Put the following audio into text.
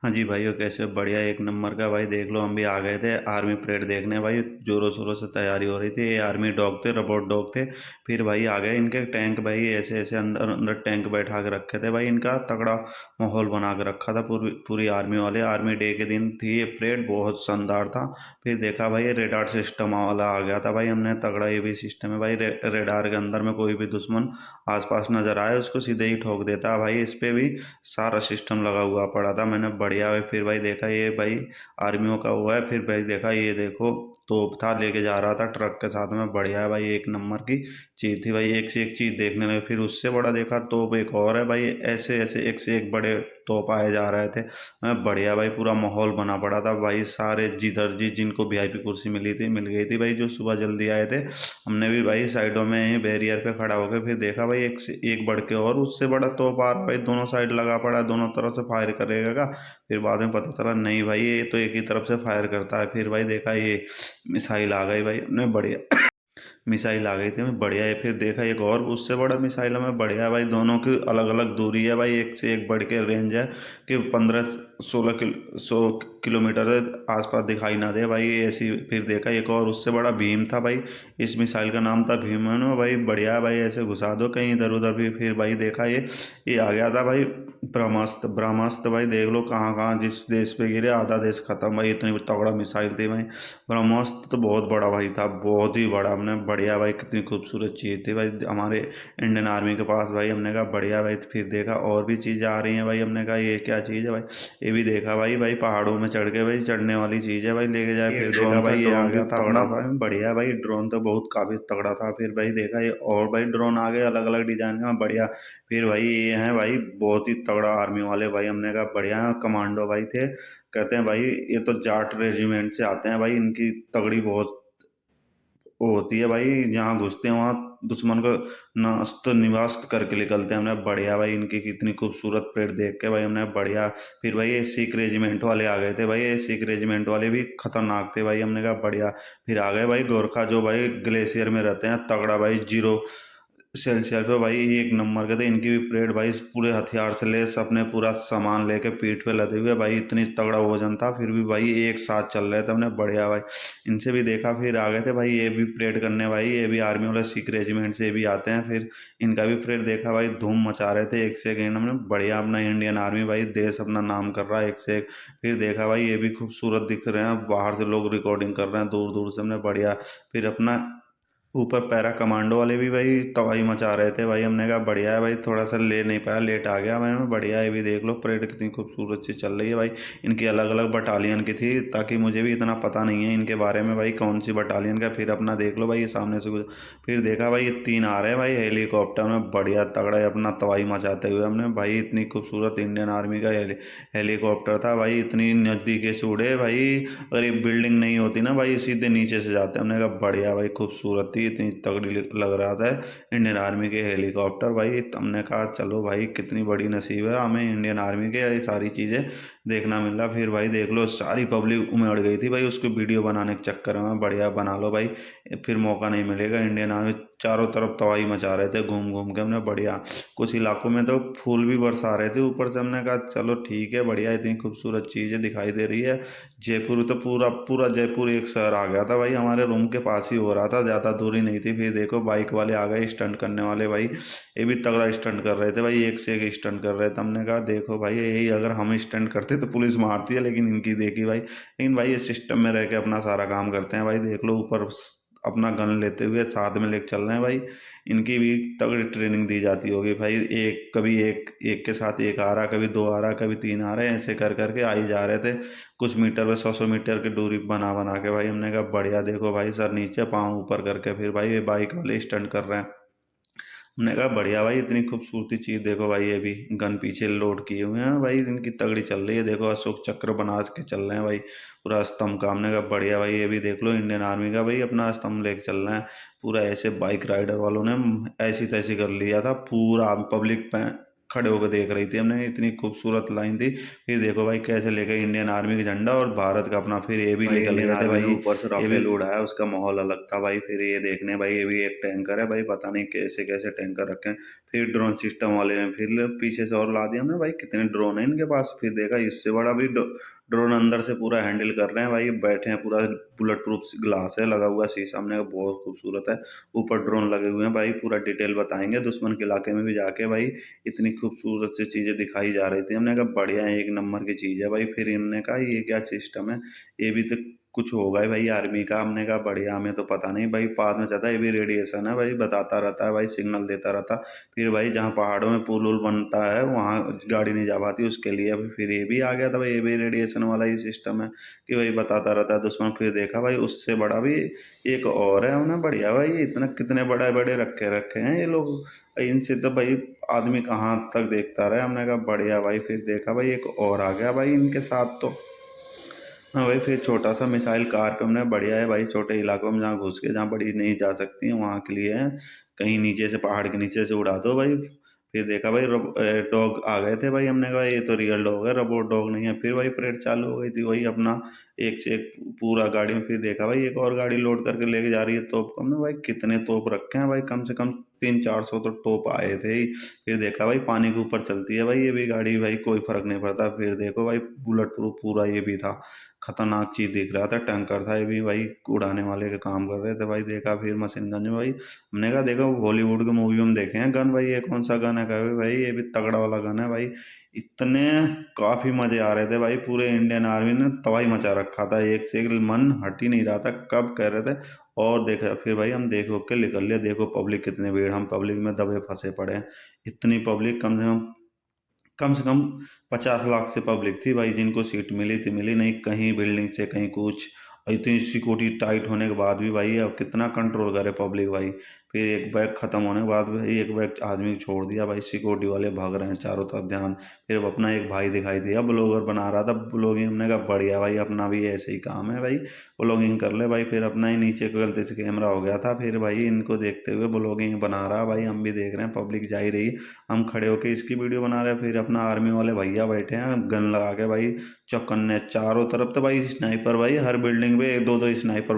हाँ जी भाइयों, कैसे हो? बढ़िया, एक नंबर का भाई। देख लो, हम भी आ गए थे आर्मी परेड देखने भाई। जोरों शोरों से तैयारी हो रही थी। ये आर्मी डॉग थे, रोबोट डॉग थे। फिर भाई आ गए इनके टैंक भाई, ऐसे ऐसे अंदर अंदर टैंक बैठा के रखे थे भाई। इनका तगड़ा माहौल बना के रखा था। पूरी पूरी आर्मी वाले, आर्मी डे के दिन थी ये परेड, बहुत शानदार था। फिर देखा भाई, ये रेडार सिस्टम वाला आ गया था भाई। हमने तगड़ा ये भी सिस्टम है भाई, रेडार के अंदर में कोई भी दुश्मन आसपास नजर आए उसको सीधे ही ठोक देता है भाई। इस पे भी सारा सिस्टम लगा हुआ पड़ा था। मैंने बढ़िया भाई, फिर भाई देखा ये भाई आर्मियों का हुआ है। फिर भाई देखा, ये देखो तोप था, लेके जा रहा था ट्रक के साथ में। बढ़िया है भाई, एक नंबर की चीज थी भाई। एक से एक चीज देखने लगे। फिर उससे बड़ा देखा तोप एक और है भाई। ऐसे ऐसे एक से एक बड़े तोप आए जा रहे थे। बढ़िया भाई, पूरा माहौल बना पड़ा था भाई। सारे जिधर जिनको वीआईपी कुर्सी मिली थी, मिल गई थी भाई, जो सुबह जल्दी आए थे। हमने भी भाई साइडों में ही बैरियर पे खड़ा होकर फिर देखा भाई, एक से एक बढ़ के और उससे बड़ा तोप आ रहा भाई। दोनों साइड लगा पड़ा है, दोनों तरफ से फायर करेगा का। फिर बाद में पता चला नहीं भाई, ये तो एक ही तरफ से फायर करता है। फिर भाई देखा, ये मिसाइल आ गई भाई। हमने बढ़िया मिसाइल आ गई थी, मैं बढ़िया है। फिर देखा एक और उससे बड़ा मिसाइल है, मैं बढ़िया है भाई। दोनों की अलग अलग दूरी है भाई, एक से एक बढ़ के रेंज है कि 15-16 किलोमीटर आसपास दिखाई ना दे भाई ऐसी। फिर देखा एक और उससे बड़ा भीम था भाई। इस मिसाइल का नाम था भीमनो भाई। बढ़िया है भाई, ऐसे घुसा दो कहीं इधर उधर भी। फिर भाई देखा, ये आ गया था भाई ब्रह्मास्त्र। ब्रह्मास्त्र भाई देख लो, कहाँ कहाँ जिस देश पे गिरे आधा देश खत्म भाई। इतनी तगड़ा मिसाइल थी भाई। ब्रह्मोस्त्र तो बहुत बड़ा भाई था, बहुत ही बड़ा। हमने बढ़िया भाई, कितनी खूबसूरत चीज़ थी भाई हमारे इंडियन आर्मी के पास भाई। हमने कहा बढ़िया भाई। फिर देखा और भी चीज़ें आ रही हैं भाई। हमने कहा ये क्या चीज़ है भाई? ये भी देखा भाई। भाई पहाड़ों में चढ़ के भाई, चढ़ने वाली चीज़ है भाई, लेके जाए। ये फिर देखा ड्रोन था, भाई, ये आ ड्रोन भी गया था तगड़ा अपना। था। बढ़िया भाई, ड्रोन तो बहुत काफ़ी तगड़ा था। फिर भाई देखा, ये और भाई ड्रोन आ गए अलग अलग डिजाइन का, बढ़िया। फिर भाई ये हैं भाई बहुत ही तगड़ा आर्मी वाले भाई। हमने कहा बढ़िया, कमांडो भाई थे। कहते हैं भाई ये तो जाट रेजिमेंट से आते हैं भाई। इनकी तगड़ी बहुत वो होती है भाई। जहाँ घुसते हैं वहाँ दुश्मन को नस्त निवास्त करके निकलते हैं। हमने बढ़िया भाई, इनकी कितनी खूबसूरत परेड देख के भाई हमने बढ़िया। फिर भाई ये सिख रेजिमेंट वाले आ गए थे भाई। ये सिख रेजिमेंट वाले भी खतरनाक थे भाई। हमने कहा बढ़िया। फिर आ गए भाई गोरखा, जो भाई ग्लेशियर में रहते हैं, तगड़ा भाई, जीरो सेल्सियस पे भाई, एक नंबर के थे। इनकी भी परेड भाई, पूरे हथियार से लेस अपने पूरा सामान लेके पीठ पे लदे हुए भाई। इतनी तगड़ा वजन था, फिर भी भाई एक साथ चल रहे थे। हमने बढ़िया भाई इनसे भी देखा। फिर आ गए थे भाई, ये भी परेड करने भाई। ये भी आर्मी वाले सिख रेजिमेंट से भी आते हैं। फिर इनका भी परेड देखा भाई, धूम मचा रहे थे एक से एक। हमने बढ़िया, अपना इंडियन आर्मी भाई देश अपना नाम कर रहा है एक से एक। फिर देखा भाई, ये भी खूबसूरत दिख रहे हैं, बाहर से लोग रिकॉर्डिंग कर रहे हैं दूर दूर से। हमने बढ़िया। फिर अपना ऊपर पैरा कमांडो वाले भी भाई तबाही मचा रहे थे भाई। हमने कहा बढ़िया है भाई, थोड़ा सा ले नहीं पाया, लेट आ गया मैं। बढ़िया है, भी देख लो परेड कितनी खूबसूरत सी चल रही है भाई। इनकी अलग अलग बटालियन की थी, ताकि मुझे भी इतना पता नहीं है इनके बारे में भाई, कौन सी बटालियन का। फिर अपना देख लो भाई, ये सामने से कुछ। फिर देखा भाई, ये तीन आ रहे हैं भाई हेलीकॉप्टर में, बढ़िया तगड़ा है, अपना तबाही मचाते हुए। हमने भाई इतनी खूबसूरत इंडियन आर्मी का हेलीकॉप्टर था भाई। इतनी नज़दीक से उड़े भाई, अगर ये बिल्डिंग नहीं होती ना भाई, सीधे नीचे से जाते। हमने कहा बढ़िया भाई, खूबसूरत थी, इतनी तगड़ी लग रहा था इंडियन आर्मी के हेलीकॉप्टर भाई। तो हमने कहा चलो भाई, कितनी बड़ी नसीब है हमें इंडियन आर्मी के, ये सारी चीज़ें देखना मिल रहा। फिर भाई देख लो, सारी पब्लिक उमड़ गई थी भाई उसको वीडियो बनाने के चक्कर में। बढ़िया बना लो भाई, फिर मौका नहीं मिलेगा। इंडियन आर्मी चारों तरफ तबाही मचा रहे थे घूम घूम के। हमने बढ़िया, कुछ इलाकों में तो फूल भी बरसा रहे थे ऊपर से। हमने कहा चलो ठीक है, बढ़िया, इतनी खूबसूरत चीज़ें दिखाई दे रही है। जयपुर तो पूरा पूरा जयपुर एक शहर आ गया था भाई, हमारे रूम के पास ही हो रहा था, ज़्यादा दूरी नहीं थी। फिर देखो बाइक वाले आ गए, स्टंट करने वाले भाई। ये भी तगड़ा स्टंट कर रहे थे भाई, एक से एक स्टंट कर रहे थे। हमने कहा देखो भाई, यही अगर हम स्टंट करते तो पुलिस मारती है, लेकिन इनकी देखी भाई। लेकिन भाई ये सिस्टम में रह के अपना सारा काम करते हैं भाई। देख लो ऊपर अपना गन लेते हुए साथ में लेके चल रहे हैं भाई। इनकी भी तगड़ी ट्रेनिंग दी जाती होगी भाई। एक कभी एक एक के साथ एक आ रहा, कभी दो आ रहा, कभी तीन आ रहे, ऐसे कर करके आ ही जा रहे थे। कुछ मीटर पे 100-100 मीटर की दूरी बना बना के भाई। हमने कहा बढ़िया, देखो भाई सर नीचे पाँव ऊपर करके फिर भाई ये बाइक वाले स्टंट कर रहे हैं। हमने कहा बढ़िया भाई, इतनी खूबसूरती चीज़ देखो भाई। ये भी गन पीछे लोड किए हुए हैं भाई, इनकी तगड़ी चल रही है। देखो अशोक चक्र बना के चल रहे हैं भाई, पूरा स्तंभ का। हमने कहा बढ़िया भाई, ये भी देख लो इंडियन आर्मी का भाई, अपना स्तंभ लेके चल रहे हैं पूरा। ऐसे बाइक राइडर वालों ने ऐसी तैसी कर लिया था, पूरा पब्लिक खड़े होकर देख रही थी। हमने इतनी खूबसूरत लाइन थी। फिर देखो भाई कैसे लेके इंडियन आर्मी का झंडा और भारत का अपना, फिर ये भी भाई निकल इंडियन गए थे आर्मी ने भाई। ऊपर से ये भी राफेल उड़ाया, उसका माहौल अलग था भाई। फिर ये देखने भाई, ये भी एक टैंकर है भाई, पता नहीं कैसे कैसे टैंकर रखे हैं। फिर ड्रोन सिस्टम वाले हैं, फिर पीछे से और ला दिया हमने भाई, कितने ड्रोन है इनके पास। फिर देखा इससे बड़ा भी ड्रोन अंदर से पूरा हैंडल कर रहे हैं भाई, बैठे हैं पूरा, बुलेट प्रूफ ग्लास है लगा हुआ शीशा, हमने कहा बहुत खूबसूरत है। ऊपर ड्रोन लगे हुए हैं भाई, पूरा डिटेल बताएंगे, दुश्मन के इलाके में भी जाके भाई इतनी खूबसूरत सी चीज़ें दिखाई जा रही थी। हमने कहा बढ़िया है, एक नंबर की चीज़ है भाई। फिर इनने कहा ये क्या सिस्टम है, ये भी तो कुछ होगा ही भाई आर्मी का। हमने कहा बढ़िया, हमें तो पता नहीं भाई, बाद में चाहता है ये भी रेडिएशन है भाई, बताता रहता है भाई, सिग्नल देता रहता। फिर भाई जहाँ पहाड़ों में पुल उल बनता है वहाँ गाड़ी नहीं जा पाती, उसके लिए अभी फिर ये भी आ गया था भाई, ये भी रेडिएशन वाला ही सिस्टम है कि भाई बताता रहता है दुश्मन। फिर देखा भाई उससे बड़ा भी एक और है, उन्हें बढ़िया भाई, इतना कितने बड़े बड़े रखे रखे हैं ये लोग, इनसे तो भाई आदमी कहाँ तक देखता रहे। हमने कहा बढ़िया भाई। फिर देखा भाई एक और आ गया भाई इनके साथ तो। हाँ भाई, फिर छोटा सा मिसाइल कार पे हमने, बढ़िया है भाई, छोटे इलाकों में जहाँ घुस के, जहाँ बड़ी नहीं जा सकती हैं वहाँ के लिए है, कहीं नीचे से पहाड़ के नीचे से उड़ा दो भाई। फिर देखा भाई डॉग आ गए थे भाई, हमने कहा ये तो रियल डॉग है, रोबोट डॉग नहीं है। फिर भाई परेड चालू हो गई थी वही अपना, एक से एक पूरा गाड़ी में। फिर देखा भाई एक और गाड़ी लोड करके लेके जा रही है तोप को। हमने भाई कितने तोप रखे हैं भाई, कम से कम 300-400 तो तोप आए थे ही। फिर देखा भाई पानी के ऊपर चलती है भाई ये भी गाड़ी भाई, कोई फर्क नहीं पड़ता। फिर देखो भाई बुलेट प्रूफ पूरा ये भी था, खतरनाक चीज दिख रहा था, टैंकर था ये भी भाई, उड़ाने वाले के काम कर रहे थे भाई। देखा फिर मशीन गन में भाई, हमने कहा देखो बॉलीवुड के मूवी में देखे हैं गन भाई, ये कौन सा गन है, कहा भाई ये भी तगड़ा वाला गन है भाई। इतने काफी मजे आ रहे थे भाई, पूरे इंडियन आर्मी ने तबाही मचा रखा था, एक से एक मन हट ही नहीं रहा था, कब कह रहे थे। और देखा फिर भाई हम देखो के निकल लिए, देखो पब्लिक कितनी भीड़, हम पब्लिक में दबे फंसे पड़े हैं। इतनी पब्लिक, कम से कम 50 लाख से पब्लिक थी भाई, जिनको सीट मिली थी मिली, नहीं कहीं बिल्डिंग से कहीं कुछ। और इतनी सिक्योरिटी टाइट होने के बाद भी भाई अब कितना कंट्रोल करे पब्लिक भाई। फिर एक बैग खत्म होने के बाद भाई एक बैग आदमी को छोड़ दिया भाई, सिक्योरिटी वाले भाग रहे हैं चारों तरफ ध्यान। फिर अपना एक भाई दिखाई दिया, ब्लॉगर बना रहा था ब्लॉगिंग, हमने कहा बढ़िया भाई, अपना भी ऐसे ही काम है भाई, ब्लॉगिंग कर ले भाई। फिर अपना ही नीचे को गलती से कैमरा हो गया था, फिर भाई इनको देखते हुए ब्लॉगिंग बना रहा भाई, हम भी देख रहे हैं, पब्लिक जा ही रही, हम खड़े होके इसकी वीडियो बना रहे हैं। फिर अपना आर्मी वाले भैया बैठे हैं गन लगा के भाई, चौकन्ने चारों तरफ तो भाई स्नाइपर भाई, हर बिल्डिंग पे 2-2 स्नाइपर